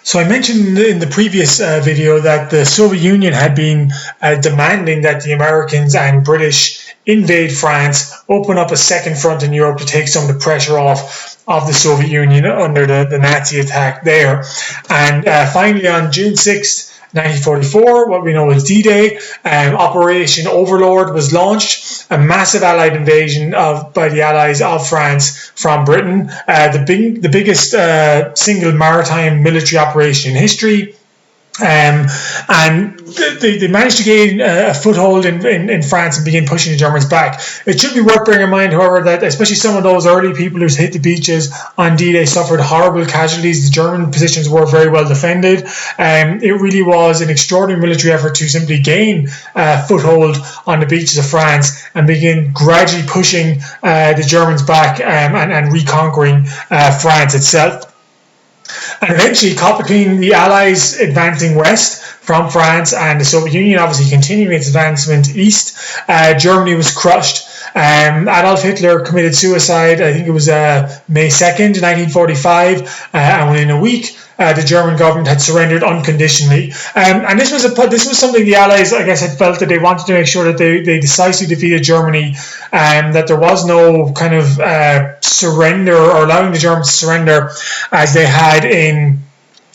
So I mentioned in the previous video that the Soviet Union had been demanding that the Americans and British invade France, open up a second front in Europe to take some of the pressure off of the Soviet Union under the Nazi attack there. And finally on June 6th, 1944, what we know as D-Day, Operation Overlord was launched, a massive Allied invasion by the Allies of France from Britain, the biggest single maritime military operation in history. And they managed to gain a foothold in France and begin pushing the Germans back. It should be worth bearing in mind, however, that especially some of those early people who hit the beaches on D-Day suffered horrible casualties. The German positions were very well defended. It really was an extraordinary military effort to simply gain a foothold on the beaches of France and begin gradually pushing the Germans back and reconquering France itself. And eventually, caught between the Allies advancing west from France and the Soviet Union obviously continuing its advancement east, Germany was crushed. Adolf Hitler committed suicide, I think it was May 2nd, 1945, and within a week, the German government had surrendered unconditionally. And this was something the Allies, I guess, had felt that they wanted to make sure that they decisively defeated Germany, and that there was no kind of surrender or allowing the Germans to surrender as they had in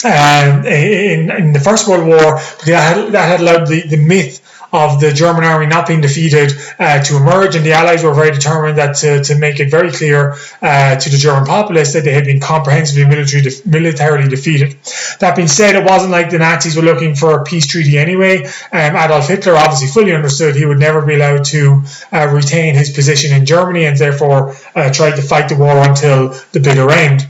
the First World War. That had allowed the myth of the German army not being defeated to emerge, and the Allies were very determined that to make it very clear to the German populace that they had been comprehensively militarily defeated. That being said, it wasn't like the Nazis were looking for a peace treaty anyway. Adolf Hitler obviously fully understood he would never be allowed to retain his position in Germany, and therefore tried to fight the war until the bitter end.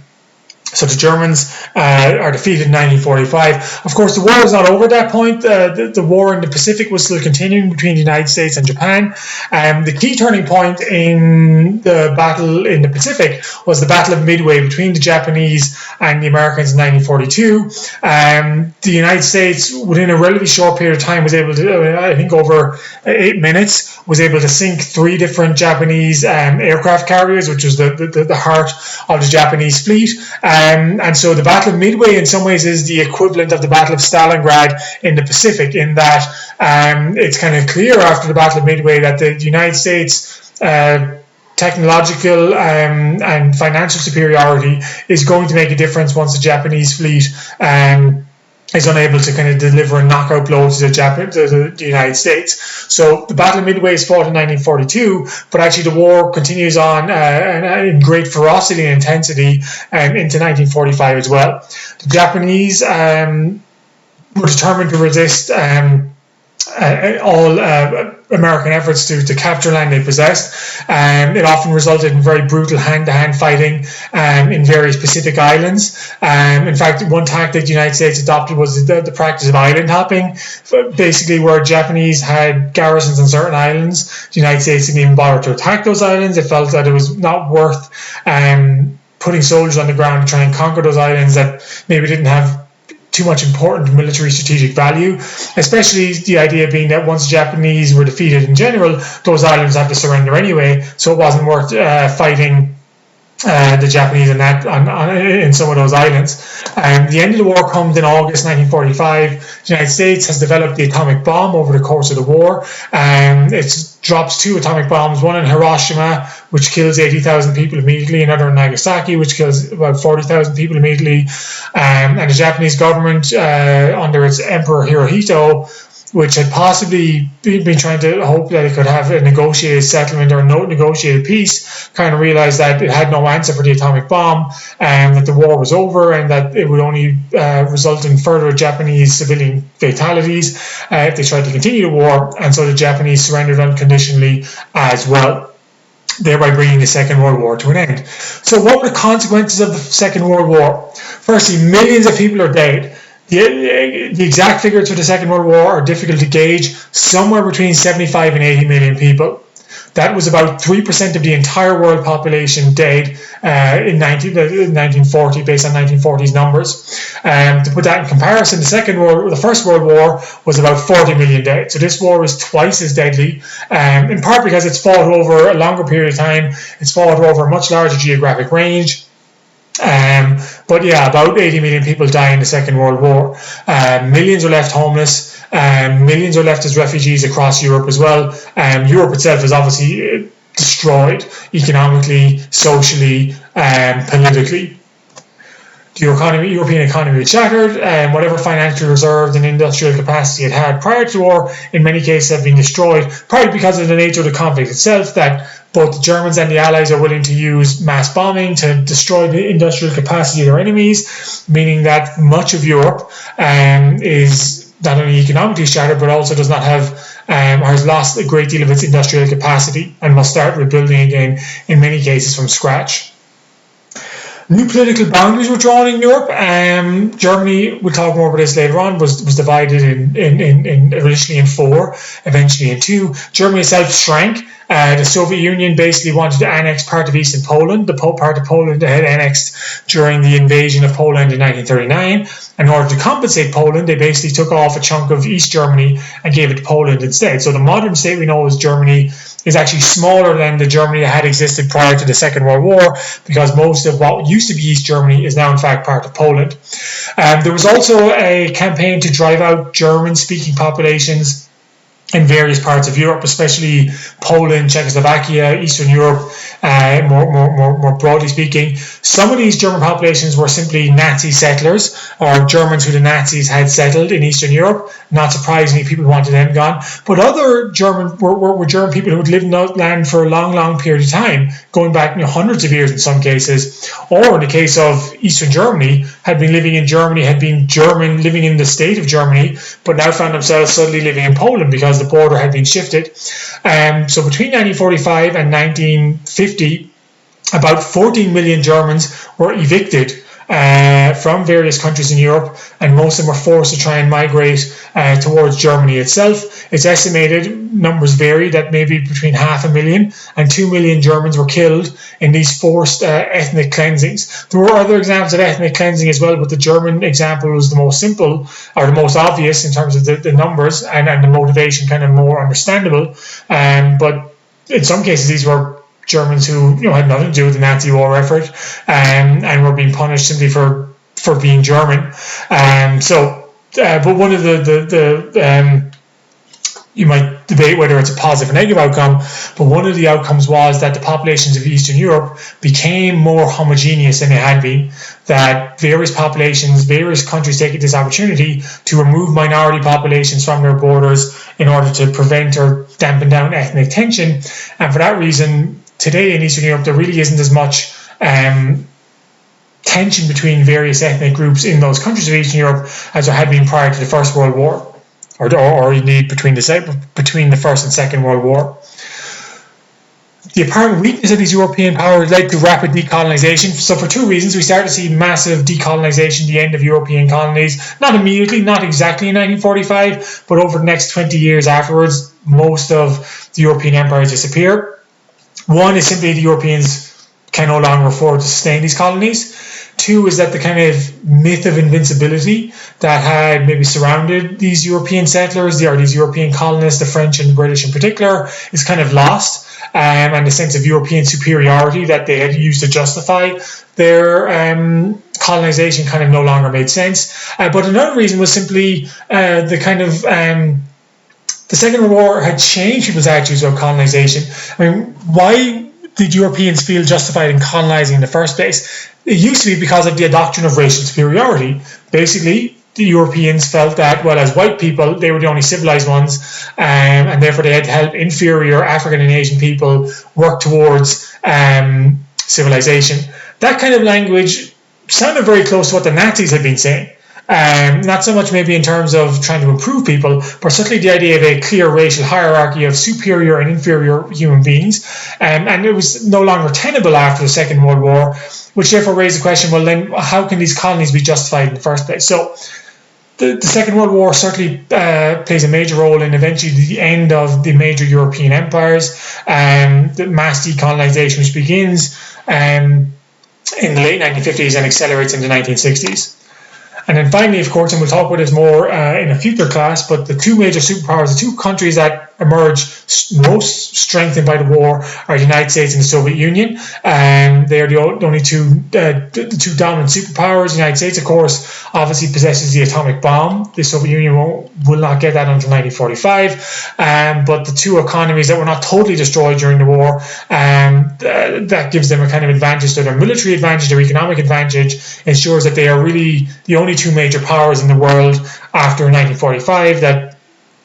So the Germans are defeated in 1945. Of course, the war was not over at that point. The war in the Pacific was still continuing between the United States and Japan. The key turning point in the battle in the Pacific was the Battle of Midway between the Japanese and the Americans in 1942. The United States, within a relatively short period of time, was able to, I think over 8 minutes, was able to sink 3 different Japanese aircraft carriers, which was the heart of the Japanese fleet. And so the Battle of Midway in some ways is the equivalent of the Battle of Stalingrad in the Pacific, in that it's kind of clear after the Battle of Midway that the United States technological and financial superiority is going to make a difference once the Japanese fleet is unable to kind of deliver a knockout blow to the United States. So the Battle of Midway is fought in 1942, but actually the war continues on in great ferocity and intensity into 1945 as well. The Japanese were determined to resist all American efforts to capture land they possessed. It often resulted in very brutal hand-to-hand fighting in various Pacific islands. In fact, one tactic the United States adopted was the practice of island hopping, basically where Japanese had garrisons on certain islands. The United States didn't even bother to attack those islands. It felt that it was not worth putting soldiers on the ground to try and conquer those islands that maybe didn't have too much important military strategic value, especially the idea being that once Japanese were defeated in general, those islands had to surrender anyway, so it wasn't worth fighting the Japanese in some of those islands. The end of the war comes in August 1945. The United States has developed the atomic bomb over the course of the war. It drops 2 atomic bombs, one in Hiroshima, which kills 80,000 people immediately, another in Nagasaki, which kills about 40,000 people immediately. And the Japanese government, under its Emperor Hirohito, which had possibly been trying to hope that it could have a negotiated settlement or no negotiated peace, kind of realized that it had no answer for the atomic bomb, and that the war was over, and that it would only result in further Japanese civilian fatalities if they tried to continue the war, and so the Japanese surrendered unconditionally as well, thereby bringing the Second World War to an end. So what were the consequences of the Second World War? Firstly, millions of people are dead. The exact figures for the Second World War are difficult to gauge, somewhere between 75 and 80 million people. That was about 3% of the entire world population dead in 1940, based on 1940s numbers. To put that in comparison, the First World War was about 40 million dead. So this war is twice as deadly, in part because it's fought over a longer period of time. It's fought over a much larger geographic range. But yeah, about 80 million people die in the Second World War. Millions are left homeless. Millions are left as refugees across Europe as well. Europe itself is obviously destroyed economically, socially, politically. The European economy was shattered, and whatever financial reserves and industrial capacity it had prior to the war, in many cases, have been destroyed, partly because of the nature of the conflict itself, that both the Germans and the Allies are willing to use mass bombing to destroy the industrial capacity of their enemies, meaning that much of Europe is not only economically shattered, but also does not have or has lost a great deal of its industrial capacity and must start rebuilding again, in many cases from scratch. New political boundaries were drawn in Europe. Germany, we'll talk more about this later on, was divided in initially in 4, eventually in 2. Germany itself shrank. The Soviet Union basically wanted to annex part of Eastern Poland, the part of Poland that had annexed during the invasion of Poland in 1939. In order to compensate Poland, they basically took off a chunk of East Germany and gave it to Poland instead. So the modern state we know as Germany is actually smaller than the Germany that had existed prior to the Second World War, because most of what used to be East Germany is now in fact part of Poland. There was also a campaign to drive out German-speaking populations in various parts of Europe, especially Poland, Czechoslovakia, Eastern Europe, more broadly speaking. Some of these German populations were simply Nazi settlers, or Germans who the Nazis had settled in Eastern Europe. Not surprisingly, people wanted them gone. But other German were German people who had lived in that land for a long, long period of time, going back hundreds of years in some cases. Or in the case of Eastern Germany, had been living in Germany, had been German living in the state of Germany, but now found themselves suddenly living in Poland because the border had been shifted. So between 1945 and 1950, about 14 million Germans were evicted from various countries in Europe, and most of them were forced to try and migrate towards Germany itself. It's estimated, numbers vary, that maybe between 500,000 and 2 million Germans were killed in these forced ethnic cleansings. There were other examples of ethnic cleansing as well, but the German example was the most simple, or the most obvious in terms of the numbers, and the motivation kind of more understandable. But in some cases, these were Germans who had nothing to do with the Nazi war effort, and were being punished simply for being German. But one of the you might debate whether it's a positive or negative outcome, but one of the outcomes was that the populations of Eastern Europe became more homogeneous than they had been, that various populations, various countries taking this opportunity to remove minority populations from their borders in order to prevent or dampen down ethnic tension. And for that reason, today in Eastern Europe, there really isn't as much tension between various ethnic groups in those countries of Eastern Europe as there had been prior to the First World War, or indeed between the First and Second World War. The apparent weakness of these European powers led to rapid decolonization. So for 2 reasons, we started to see massive decolonization, the end of European colonies, not immediately, not exactly in 1945, but over the next 20 years afterwards, most of the European empires disappear. One is simply the Europeans can no longer afford to sustain these colonies. 2 is that the kind of myth of invincibility that had maybe surrounded these European settlers, or these European colonists, the French and the British in particular, is kind of lost. And the sense of European superiority that they had used to justify their colonization kind of no longer made sense. But another reason was simply the kind of the Second World War had changed people's attitudes about colonization. I mean, why did Europeans feel justified in colonizing in the first place? It used to be because of the doctrine of racial superiority. Basically, the Europeans felt that, well, as white people, they were the only civilized ones, and therefore they had to help inferior African and Asian people work towards civilization. That kind of language sounded very close to what the Nazis had been saying. Not so much maybe in terms of trying to improve people, but certainly the idea of a clear racial hierarchy of superior and inferior human beings. And it was no longer tenable after the Second World War, which therefore raised the question, well, then how can these colonies be justified in the first place? So the Second World War certainly plays a major role in eventually the end of the major European empires, the mass decolonization which begins in the late 1950s and accelerates in the 1960s. And then finally, of course, and we'll talk about this more in a future class, but the 2 major superpowers, the 2 countries that most strengthened by the war are the United States and the Soviet Union. They are the only two dominant superpowers. The United States, of course, obviously possesses the atomic bomb. The Soviet Union will not get that until 1945. But the two economies that were not totally destroyed during the war, that gives them a kind of advantage. So their military advantage, their economic advantage, ensures that they are really the only two major powers in the world after 1945. That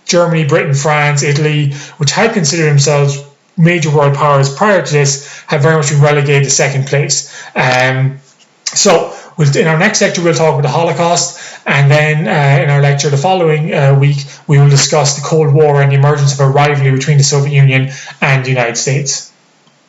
Germany, Britain, France, Italy, which had considered themselves major world powers prior to this, have very much been relegated to second place. So in our next lecture, we'll talk about the Holocaust, and then in our lecture the following week, we will discuss the Cold War and the emergence of a rivalry between the Soviet Union and the United States.